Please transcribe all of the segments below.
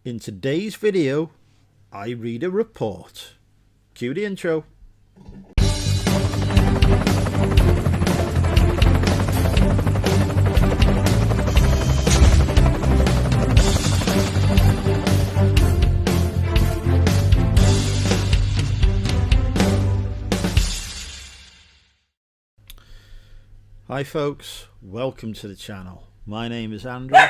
In today's video, I read a report. Cue the intro. Hi folks, welcome to the channel. My name is Andrew.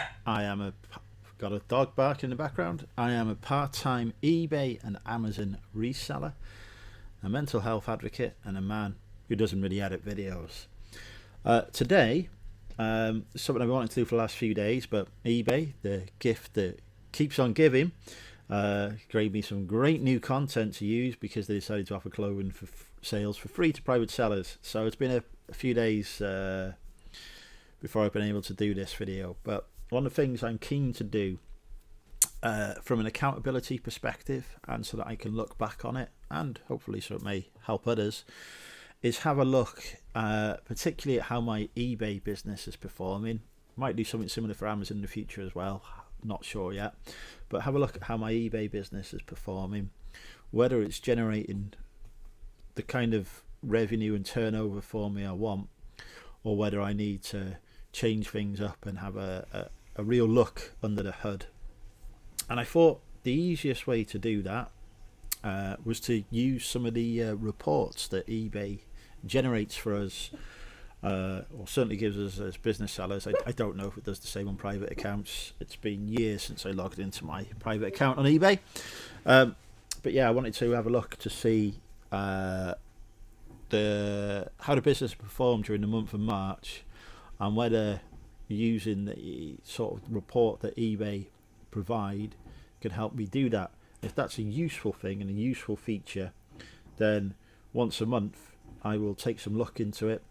Got a dog bark in the background. I am a part-time eBay and Amazon reseller, a mental health advocate, and a man who doesn't really edit videos. Today, something I've been wanting to do for the last few days, but eBay, the gift that keeps on giving, gave me some great new content to use because they decided to offer clothing for sales for free to private sellers. So it's been a few days before I've been able to do this video, but one of the things I'm keen to do from an accountability perspective, and so that I can look back on it and hopefully so it may help others, is have a look particularly at how my eBay business is performing. Might do something similar for Amazon in the future as well, not sure yet, but have a look at how my eBay business is performing, whether it's generating the kind of revenue and turnover for me I want, or whether I need to change things up and have a real look under the hood. And I thought the easiest way to do that was to use some of the reports that eBay generates for us, or certainly gives us as business sellers. I don't know if it does the same on private accounts. It's been years since I logged into my private account on eBay, but yeah, I wanted to have a look to see how the business performed during the month of March, and whether using the sort of report that eBay provide can help me do that. If that's a useful thing and a useful feature, then once a month I will take a look into it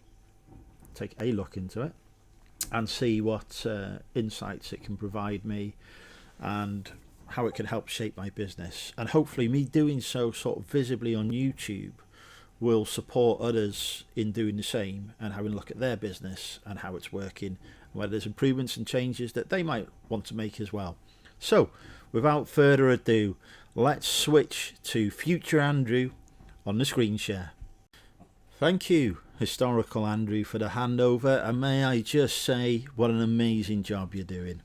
and see what insights it can provide me and how it can help shape my business. And hopefully me doing so sort of visibly on YouTube will support others in doing the same and having a look at their business and how it's working, whether there's improvements and changes that they might want to make as well. So without further ado, let's switch to future Andrew on the screen share. Thank you, historical Andrew, for the handover, and may I just say what an amazing job you're doing.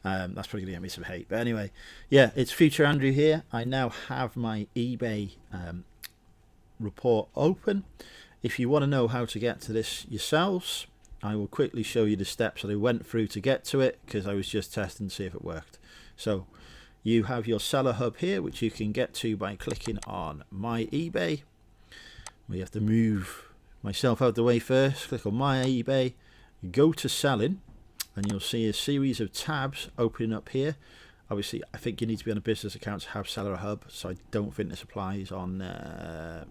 That's probably gonna get me some hate, but anyway, yeah, it's future Andrew here. I now have my eBay report open. If you want to know how to get to this yourselves, I will quickly show you the steps that I went through to get to it, because I was just testing to see if it worked. So you have your seller hub here, which you can get to by clicking on my eBay. We have to move myself out the way first. Click on my eBay, go to selling, and you'll see a series of tabs opening up here. Obviously I think you need to be on a business account to have seller hub, so I don't think this applies on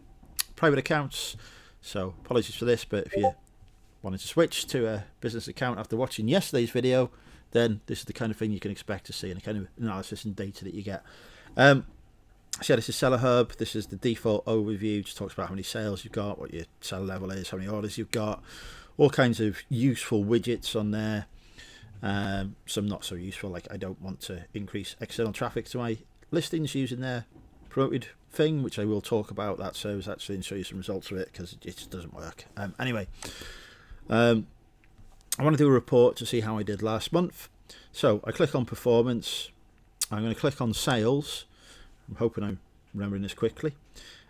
private accounts, so apologies for this, but if you wanted to switch to a business account after watching yesterday's video, then this is the kind of thing you can expect to see, and the kind of analysis and data that you get. So yeah, this is seller hub. This is the default overview, just talks about how many sales you've got, what your seller level is, how many orders you've got, all kinds of useful widgets on there. Some not so useful, like I don't want to increase external traffic to my listings using their promoted thing, which I will talk about that service actually and show you some results of it, because it just doesn't work. Anyway, I want to do a report to see how I did last month. So I click on performance. I'm going to click on sales. I'm hoping I'm remembering this quickly.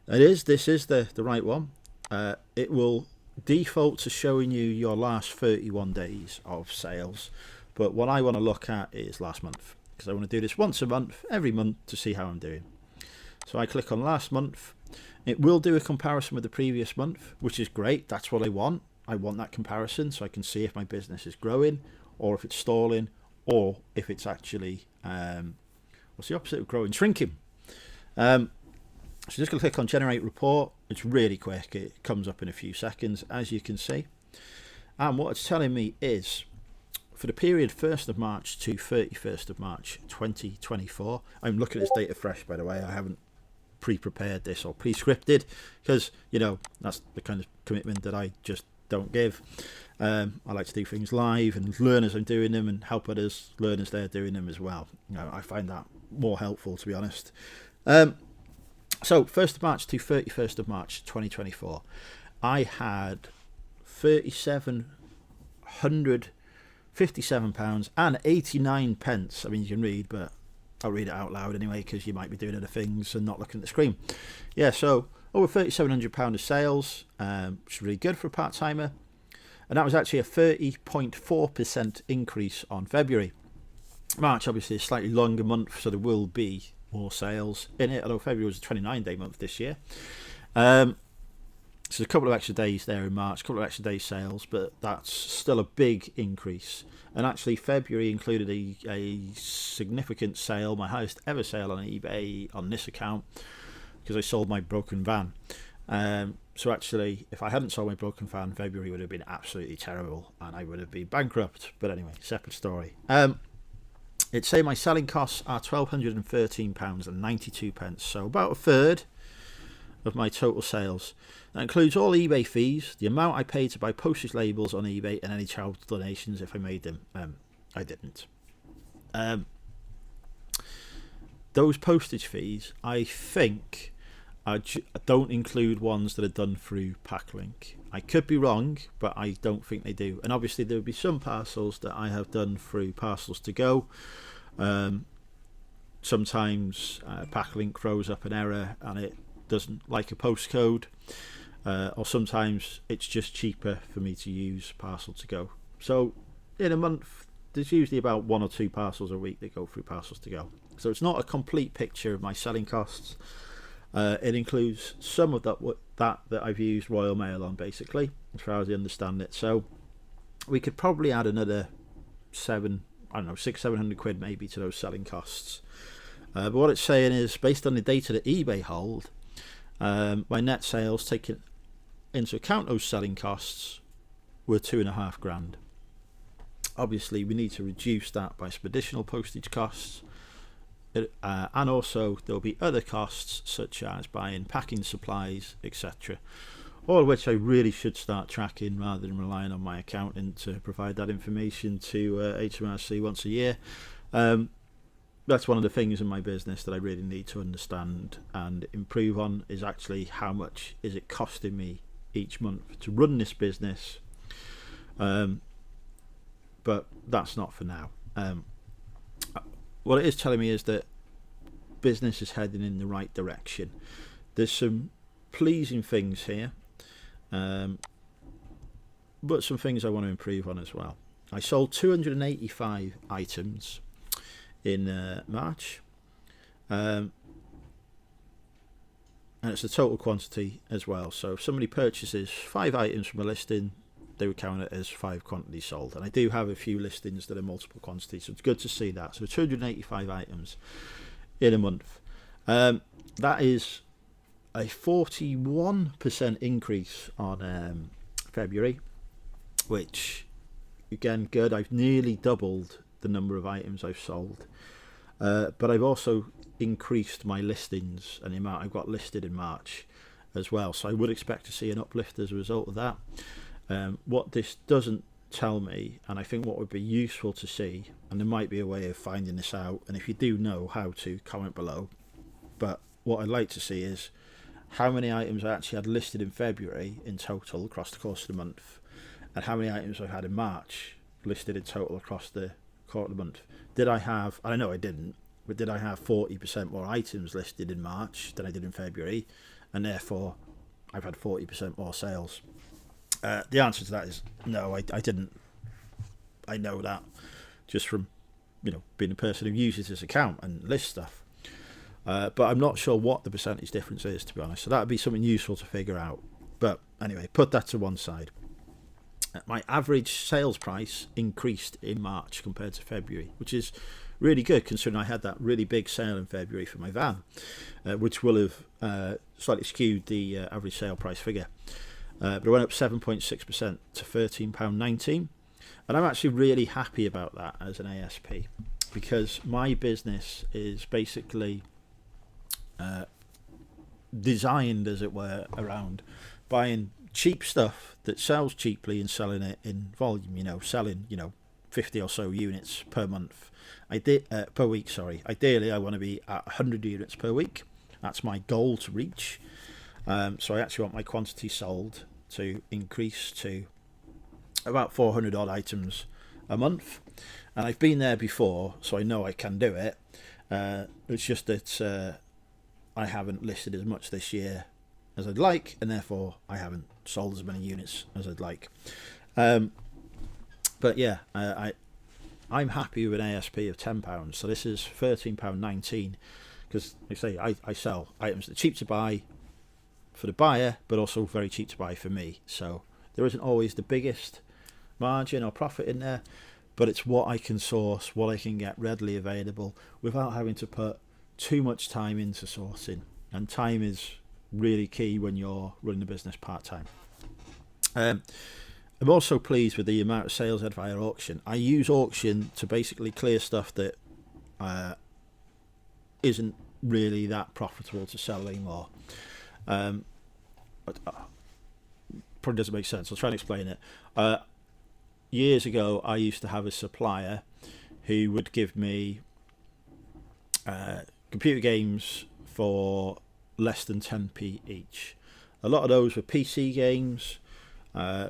This is the right one. It will default to showing you your last 31 days of sales, but what I want to look at is last month, because I want to do this once a month, every month, to see how I'm doing. So I click on last month. It will do a comparison with the previous month, which is great. That's what I want. I want that comparison so I can see if my business is growing, or if it's stalling, or if it's actually what's the opposite of growing? Shrinking. So just going to click on generate report. It's really quick. It comes up in a few seconds, as you can see. And what it's telling me is, for the period 1st of March to 31st of March 2024, I'm looking at this data fresh, by the way. I haven't pre-prepared this or pre-scripted, because, you know, that's the kind of commitment that I just don't give. I like to do things live and learn as I'm doing them and help others learn as they're doing them as well. I find that more helpful, to be honest. So 1st of March to 31st of March 2024, I had £3,757 and 89 pence. I mean, you can read, but I'll read it out loud anyway, because you might be doing other things and not looking at the screen. Yeah, so over £3,700 of sales, which is really good for a part-timer. And that was actually a 30.4% increase on February. March, obviously, is a slightly longer month, so there will be more sales in it, although February was a 29-day month this year. So a couple of extra days there in March, a couple of extra days sales, but that's still a big increase. And actually, February included a significant sale, my highest ever sale on eBay on this account, because I sold my broken van. So actually, if I hadn't sold my broken van, February would have been absolutely terrible and I would have been bankrupt. But anyway, separate story. It's saying my selling costs are £1,213.92, so about a third of my total sales. That includes all eBay fees, the amount I paid to buy postage labels on eBay, and any charitable donations if I made them. I didn't. Those postage fees, I think, don't include ones that are done through Packlink. I could be wrong, but I don't think they do. And obviously there will be some parcels that I have done through Parcels to Go. Sometimes Packlink throws up an error and it doesn't like a postcode, or sometimes it's just cheaper for me to use Parcel to Go. So in a month there's usually about 1 or 2 parcels a week that go through Parcels to Go. So it's not a complete picture of my selling costs. It includes some of that I've used Royal Mail on, basically, as far as I understand it. So we could probably add another 600-700 quid maybe to those selling costs. But what it's saying is, based on the data that eBay hold, my net sales, taking into account those selling costs, were £2,500. Obviously, we need to reduce that by some additional postage costs. And also there'll be other costs such as buying packing supplies, etc., all of which I really should start tracking rather than relying on my accountant to provide that information to HMRC once a year. That's one of the things in my business that I really need to understand and improve on, is actually how much is it costing me each month to run this business. But that's not for now. What it is telling me is that business is heading in the right direction. There's some pleasing things here, but some things I want to improve on as well. I sold 285 items in March, and it's the total quantity as well. So if somebody purchases 5 items from a listing, they would count it as 5 quantities sold. And I do have a few listings that are multiple quantities, so it's good to see that. So 285 items in a month. That is a 41% increase on February, which, again, good. I've nearly doubled the number of items I've sold. But I've also increased my listings and the amount I've got listed in March as well. So I would expect to see an uplift as a result of that. What this doesn't tell me, and I think what would be useful to see, and there might be a way of finding this out, and if you do know how to, comment below, but what I'd like to see is how many items I actually had listed in February in total across the course of the month, and how many items I had in March listed in total across the quarter of the month. Did I have, I know I didn't, but did I have 40% more items listed in March than I did in February, and therefore I've had 40% more sales? The answer to that is no, I didn't. I know that just from being a person who uses this account and lists stuff, but I'm not sure what the percentage difference is, to be honest. So that would be something useful to figure out. But anyway, put that to one side. My average sales price increased in March compared to February, which is really good considering I had that really big sale in February for my van, which will have slightly skewed the average sale price figure. But it went up 7.6% to £13.19, and I'm actually really happy about that as an ASP, because my business is basically designed, as it were, around buying cheap stuff that sells cheaply and selling it in volume, selling 50 or so units per month. Per week, sorry. Ideally, I want to be at 100 units per week. That's my goal to reach. So I actually want my quantity sold to increase to about 400 odd items a month. And I've been there before, so I know I can do it. It's just that I haven't listed as much this year as I'd like, and therefore I haven't sold as many units as I'd like. But yeah, I'm happy with an ASP of £10. So this is £13.19, because like I say, I sell items that are cheap to buy for the buyer, but also very cheap to buy for me. So there isn't always the biggest margin or profit in there, but it's what I can source, what I can get readily available without having to put too much time into sourcing. And time is really key when you're running a business part-time. I'm also pleased with the amount of sales I had via auction. I use auction to basically clear stuff that isn't really that profitable to sell anymore. But probably doesn't make sense. I'll try and explain it. Years ago, I used to have a supplier who would give me computer games for less than 10p each. A lot of those were PC games,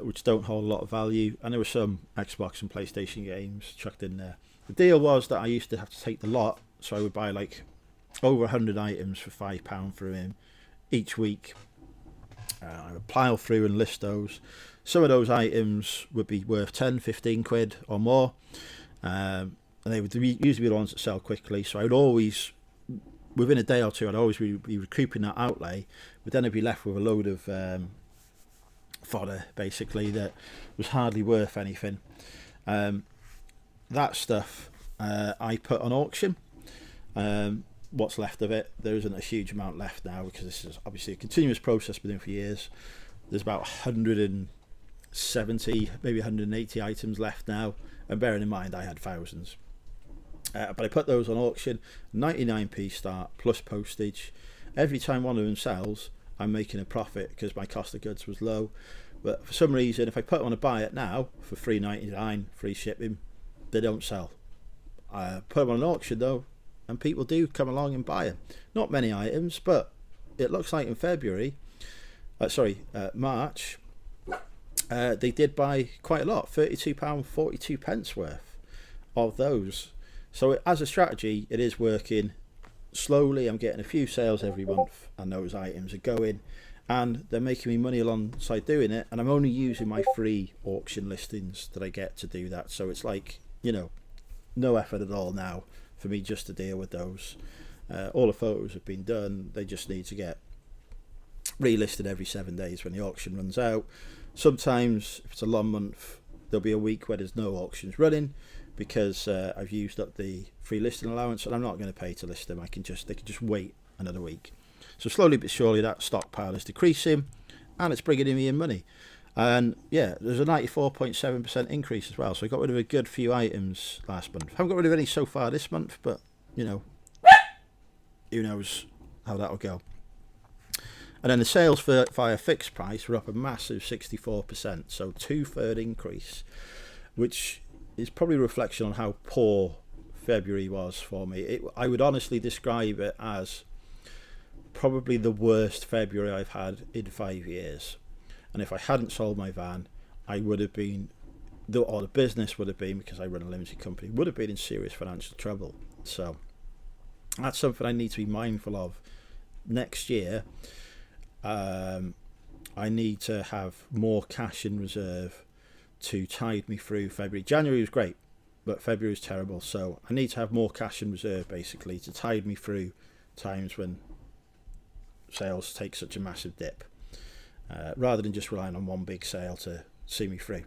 which don't hold a lot of value, and there were some Xbox and PlayStation games chucked in there. The deal was that I used to have to take the lot, so I would buy like over 100 items for £5 for him each week. I would pile through and list those. Some of those items would be worth 10, 15 quid or more, and they would usually be the ones that sell quickly. So I would always, within a day or two, I'd always be recouping that outlay, but then I'd be left with a load of fodder, basically, that was hardly worth anything. That stuff I put on auction. What's left of it, there isn't a huge amount left now, because this is obviously a continuous process been doing for years. There's about 170, maybe 180 items left now, and bearing in mind I had thousands. But I put those on auction, 99p start plus postage. Every time one of them sells, I'm making a profit because my cost of goods was low. But for some reason, if I put them on a buy it now for $3.99 free shipping, they don't sell. I put them on an auction though, and people do come along and buy them. Not many items, but it looks like in March, they did buy quite a lot, £32.42 worth of those. So as a strategy, it is working. Slowly, I'm getting a few sales every month, and those items are going, and they're making me money alongside doing it, and I'm only using my free auction listings that I get to do that. So it's like, no effort at all now for me just to deal with those. All the photos have been done. They just need to get relisted every 7 days when the auction runs out. Sometimes, if it's a long month, there'll be a week where there's no auctions running because I've used up the free listing allowance, and I'm not going to pay to list them. They can just wait another week. So slowly but surely that stockpile is decreasing, and it's bringing me in money. And yeah, there's a 94.7% increase as well. So I got rid of a good few items last month. Haven't got rid of any so far this month, but who knows how that'll go. And then the sales via fixed price were up a massive 64%, so 2/3 increase, which is probably a reflection on how poor February was for me. I would honestly describe it as probably the worst February I've had in 5 years. And if I hadn't sold my van, I would have been, or the business would have been, because I run a limited company, would have been in serious financial trouble. So that's something I need to be mindful of next year. I need to have more cash in reserve to tide me through February. January was great, but February was terrible. So I need to have more cash in reserve, basically, to tide me through times when sales take such a massive dip, rather than just relying on one big sale to see me through.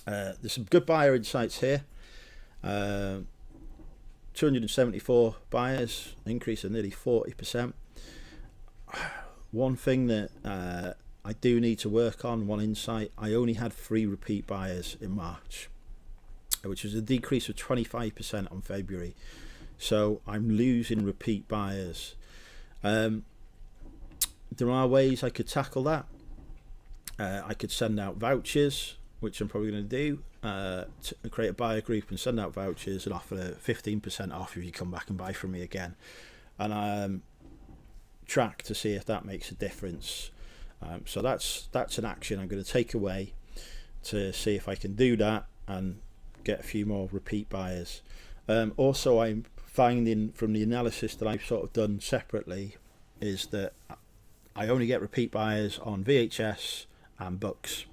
There's some good buyer insights here. 274 buyers, increase of nearly 40%. One thing that I do need to work on, one insight, I only had 3 repeat buyers in March, which was a decrease of 25% on February. So I'm losing repeat buyers. There are ways I could tackle that. I could send out vouchers, which I'm probably going to do, to create a buyer group and send out vouchers and offer 15% off if you come back and buy from me again, and track to see if that makes a difference. So that's an action I'm going to take away to see if I can do that and get a few more repeat buyers. Also, I'm finding from the analysis that I've sort of done separately is that I only get repeat buyers on VHS and books.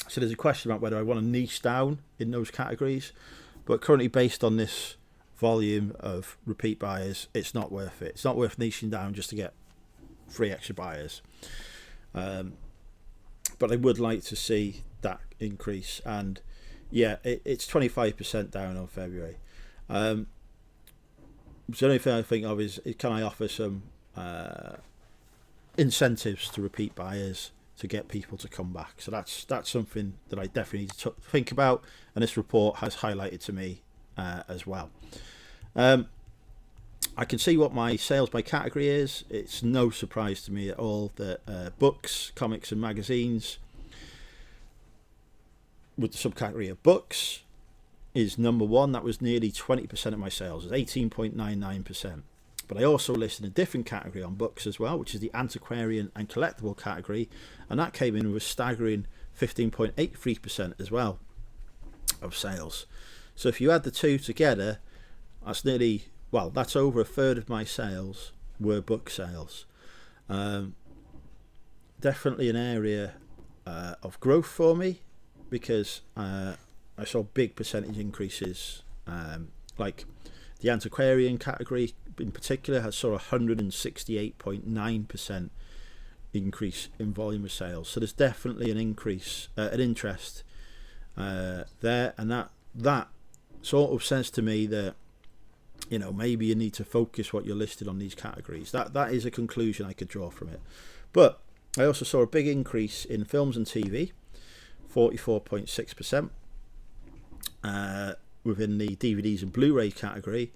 So there's a question about whether I want to niche down in those categories, but currently based on this volume of repeat buyers, it's not worth it. It's not worth niching down just to get 3 extra buyers. But I would like to see that increase, and yeah, it's 25% down on February. So the only thing I think of is can I offer some incentives to repeat buyers to get people to come back. So that's something that I definitely need to think about, and this report has highlighted to me as well. I can see what my sales by category is. It's no surprise to me at all that books, comics and magazines, with the subcategory of books, is number one. That was nearly 20% of my sales, 18.99%. But I also listed a different category on books as well, which is the antiquarian and collectible category, and that came in with a staggering 15.83% as well of sales. So if you add the two together, that's nearly, well, that's over a third of my sales were book sales. Definitely an area of growth for me, because I saw big percentage increases, like the antiquarian category in particular has saw 168.9% increase in volume of sales. So there's definitely an increase, an interest there, and that sort of says to me that, you know, maybe you need to focus what you're listed on these categories. That is a conclusion I could draw from it. But I also saw a big increase in films and TV, 44.6%, within the DVDs and Blu-ray category,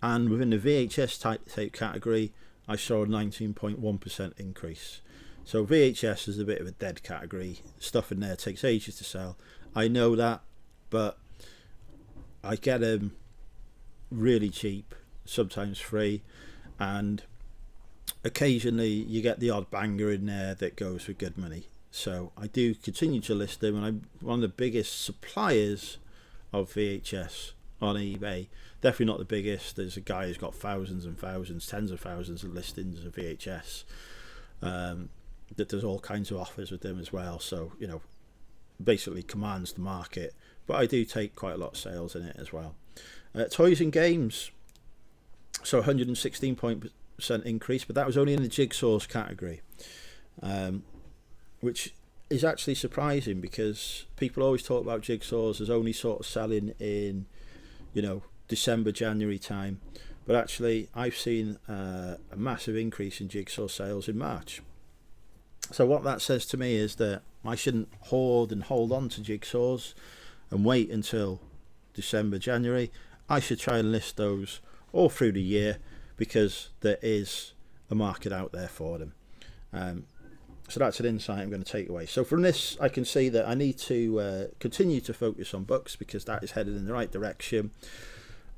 and within the VHS tape category I saw a 19.1% increase. So VHS is a bit of a dead category. Stuff in there takes ages to sell. I know that, but I get them really cheap, sometimes free, and occasionally you get the odd banger in there that goes for good money. So I do continue to list them, and I'm one of the biggest suppliers of VHS on eBay. Definitely not the biggest. There's a guy who's got thousands and thousands, tens of thousands of listings of VHS, that does all kinds of offers with them as well. So, you know, basically commands the market. But I do take quite a lot of sales in it as well. Toys and games, so 116% increase, but that was only in the jigsaws category, which is actually surprising, because people always talk about jigsaws as only sort of selling in, you know, December, January time, but actually I've seen a massive increase in jigsaw sales in March. So what that says to me is that I shouldn't hoard and hold on to jigsaws and wait until December, January. I should try and list those all through the year, because there is a market out there for them. So that's an insight I'm going to take away. So from this, I can see that I need to continue to focus on books, because that is headed in the right direction.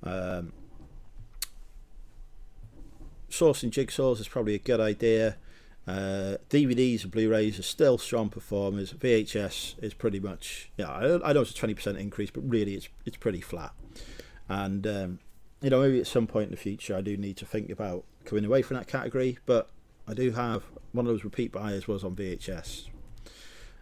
Sourcing jigsaws is probably a good idea. DVDs and Blu-rays are still strong performers. VHS is pretty much, yeah, I know it's a 20% increase, but really it's pretty flat. And you know, maybe at some point in the future I do need to think about coming away from that category, but I do have one of those repeat buyers was on VHS.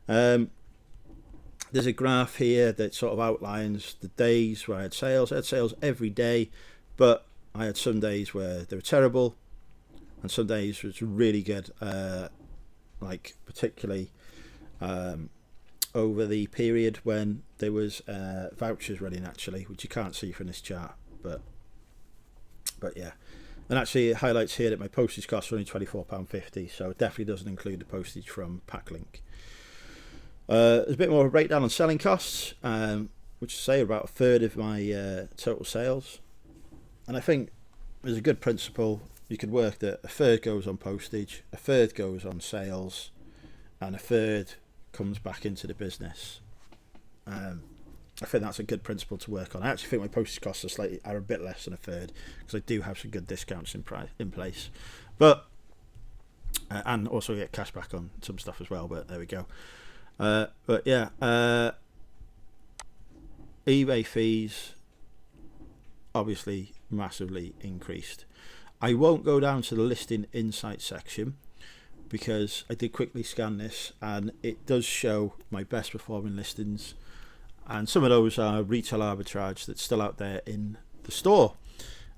There's a graph here that sort of outlines the days where I had sales. I had sales every day, but I had some days where they were terrible, and some days was really good, like particularly over the period when there was vouchers running, actually, which you can't see from this chart, but yeah. And actually it highlights here that my postage costs are only £24.50, so it definitely doesn't include the postage from Packlink. There's a bit more of a breakdown on selling costs, which is say about a third of my total sales. And I think there's a good principle. You could work that a third goes on postage, a third goes on sales, and a third comes back into the business. I think that's a good principle to work on. I actually think my postage costs are a bit less than a third, because I do have some good discounts in place, but and also get cash back on some stuff as well. But there we go. But yeah, eBay fees obviously massively increased. I won't go down to the listing insight section, because I did quickly scan this and it does show my best performing listings, and some of those are retail arbitrage that's still out there in the store.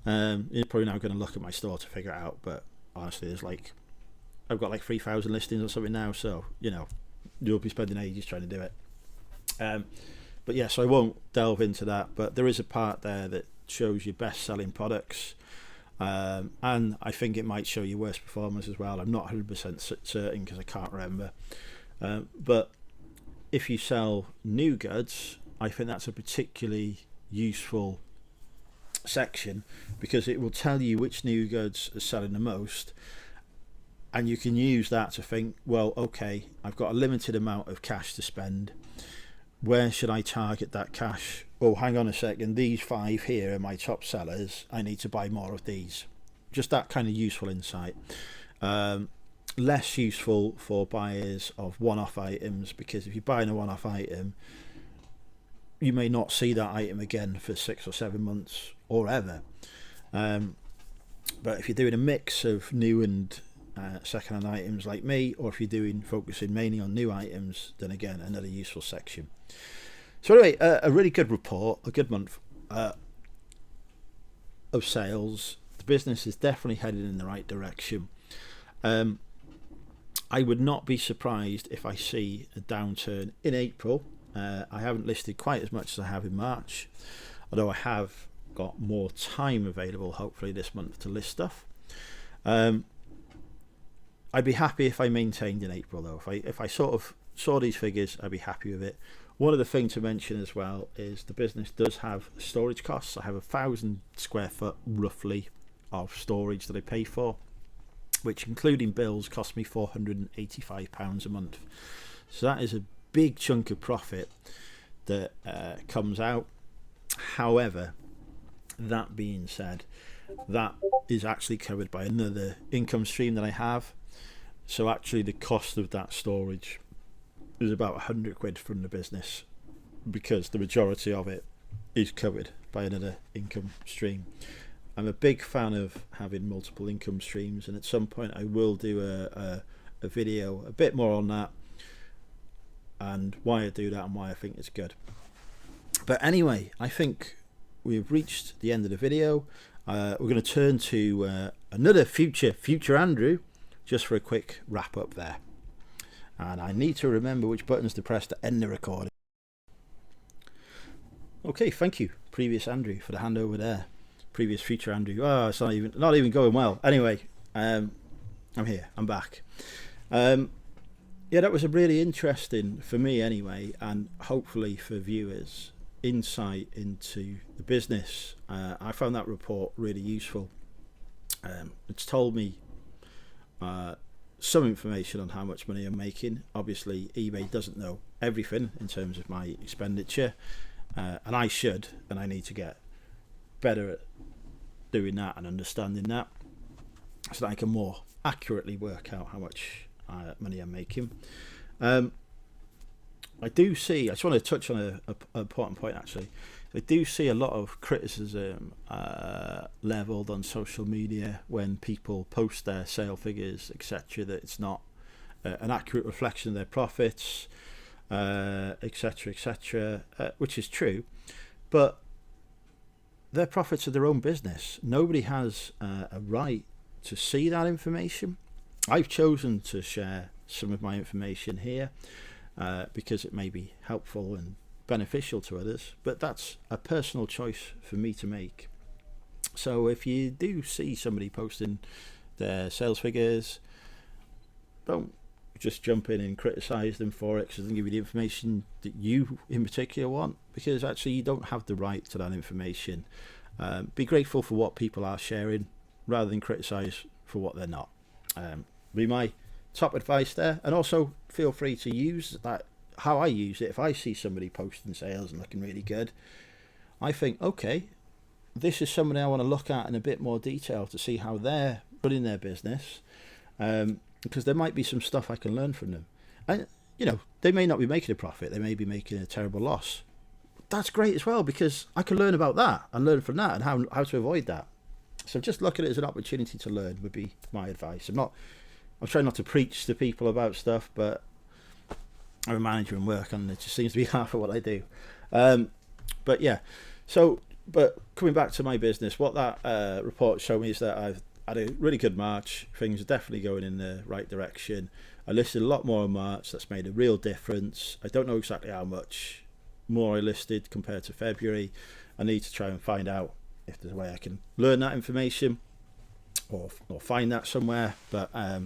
You're probably now going to look at my store to figure it out, but honestly, I've got like 3,000 listings or something now, so you'll be spending ages trying to do it. But yeah, so I won't delve into that, but there is a part there that shows your best selling products, and I think it might show your worst performers as well. I'm not 100% certain because I can't remember, but if you sell new goods, I think that's a particularly useful section, because it will tell you which new goods are selling the most, and you can use that to think, well, okay, I've got a limited amount of cash to spend. Where should I target that cash? Oh, hang on a second, these 5 here are my top sellers. I need to buy more of these. Just that kind of useful insight. Less useful for buyers of one-off items, because if you're buying a one-off item, you may not see that item again for 6 or 7 months or ever. But if you're doing a mix of new and second-hand items like me, or if you're focusing mainly on new items, then again, another useful section. So anyway, a really good report, a good month of sales. The business is definitely headed in the right direction. I would not be surprised if I see a downturn in April. I haven't listed quite as much as I have in March, although I have got more time available hopefully this month to list stuff. I'd be happy if I maintained in April though. If I sort of saw these figures, I'd be happy with it. One other thing to mention as well is the business does have storage costs. I have 1,000 square foot roughly of storage that I pay for, which including bills cost me £485 a month. So that is a big chunk of profit that comes out. However, that being said, that is actually covered by another income stream that I have. So actually the cost of that storage is about 100 quid from the business, because the majority of it is covered by another income stream. I'm a big fan of having multiple income streams, and at some point I will do a video a bit more on that and why I do that and why I think it's good. But anyway, I think we've reached the end of the video. We're going to turn to another future Andrew, just for a quick wrap up there. And I need to remember which buttons to press to end the recording. Okay, thank you, previous Andrew, for the handover there. Previous future Andrew. Oh, it's not even going well. Anyway, I'm here. I'm back. Yeah, that was a really interesting, for me anyway, and hopefully for viewers, insight into the business. I found that report really useful. It's told me some information on how much money I'm making. Obviously, eBay doesn't know everything in terms of my expenditure, and I should, and I need to get better at doing that and understanding that, so that I can more accurately work out how much money I'm making. I just want to touch on an important point actually. I do see a lot of criticism levelled on social media when people post their sale figures, etc., that it's not an accurate reflection of their profits, etc., etc., which is true, but their profits are their own business. Nobody has a right to see that information. I've chosen to share some of my information here because it may be helpful and beneficial to others, but that's a personal choice for me to make. So if you do see somebody posting their sales figures, don't just jump in and criticize them for it, because it doesn't give you the information that you in particular want, because actually you don't have the right to that information. Be grateful for what people are sharing rather than criticize for what they're not. Be my top advice there, and also feel free to use that how I use it, if I see somebody posting sales and looking really good, I think, okay, this is somebody I want to look at in a bit more detail to see how they're running their business, because there might be some stuff I can learn from them. And you know, they may not be making a profit, they may be making a terrible loss. That's great as well, because I can learn about that and learn from that and how to avoid that. So just look at it as an opportunity to learn would be my advice. I'm trying not to preach to people about stuff, but I'm a manager and work, and it just seems to be half of what I do. But yeah, but coming back to my business, what that report showed me is that I've had a really good March. Things are definitely going in the right direction. I listed a lot more in March. That's made a real difference. I don't know exactly how much more I listed compared to February. I need to try and find out if there's a way I can learn that information or find that somewhere, but I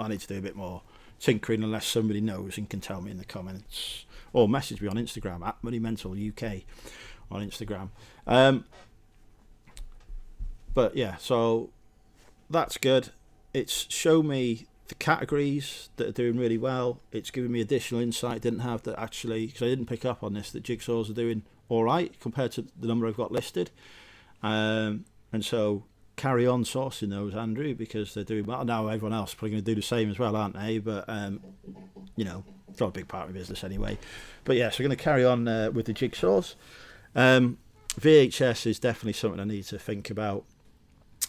need to do a bit more tinkering, unless somebody knows and can tell me in the comments, or message me on Instagram at MoneyMentalUK on Instagram. But yeah, so that's good. It's shown me the categories that are doing really well. It's given me additional insight I didn't have, that actually, because I didn't pick up on this, that jigsaws are doing all right compared to the number I've got listed. And so carry on sourcing those, Andrew, because they're doing well. Now everyone else is probably going to do the same as well, aren't they? But you know, it's not a big part of my business anyway. But yeah, so we're going to carry on with the jigsaws. VHS is definitely something I need to think about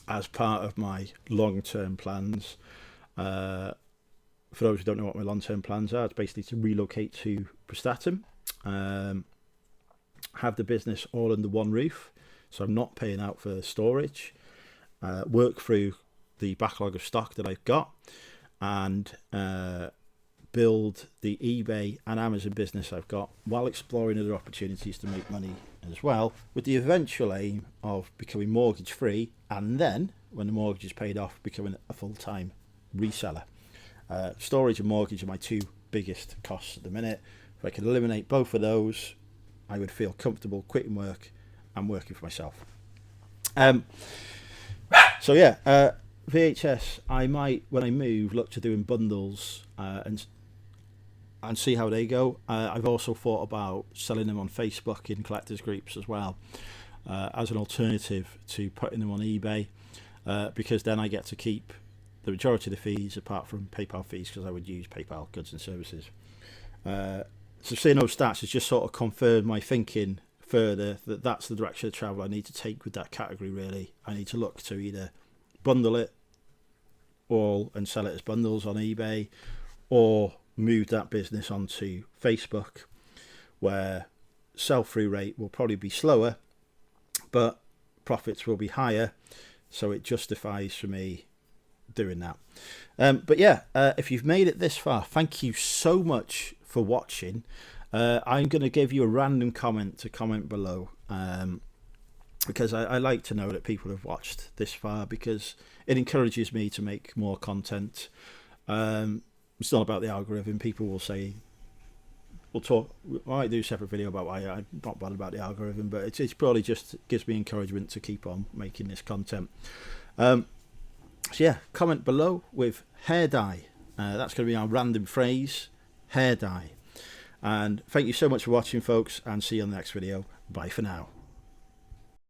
as part of my long-term plans. For those who don't know what my long-term plans are, it's basically to relocate to Prestatyn, have the business all under one roof, so I'm not paying out for storage, work through the backlog of stock that I've got, and build the eBay and Amazon business I've got, while exploring other opportunities to make money as well, with the eventual aim of becoming mortgage free, and then when the mortgage is paid off, becoming a full-time reseller. Storage and mortgage are my two biggest costs at the minute. If I could eliminate both of those, I would feel comfortable quitting work and working for myself. So yeah, VHS, I might, when I move, look to doing bundles and see how they go. I've also thought about selling them on Facebook in collectors groups as well, as an alternative to putting them on eBay, because then I get to keep the majority of the fees, apart from PayPal fees, because I would use PayPal goods and services. So seeing those stats has just sort of confirmed my thinking further, that that's the direction of travel I need to take with that category. Really, I need to look to either bundle it all and sell it as bundles on eBay, or move that business onto Facebook, where sell-through rate will probably be slower, but profits will be higher, so it justifies for me doing that. But yeah, if you've made it this far, thank you so much for watching. I'm going to give you a random comment to comment below, because I like to know that people have watched this far, because it encourages me to make more content. It's not about the algorithm. People will say, I might do a separate video about why I'm not bothered about the algorithm, but it's probably just gives me encouragement to keep on making this content. So yeah, comment below with hair dye. That's going to be our random phrase, hair dye. And thank you so much for watching, folks, and see you on the next video. Bye for now.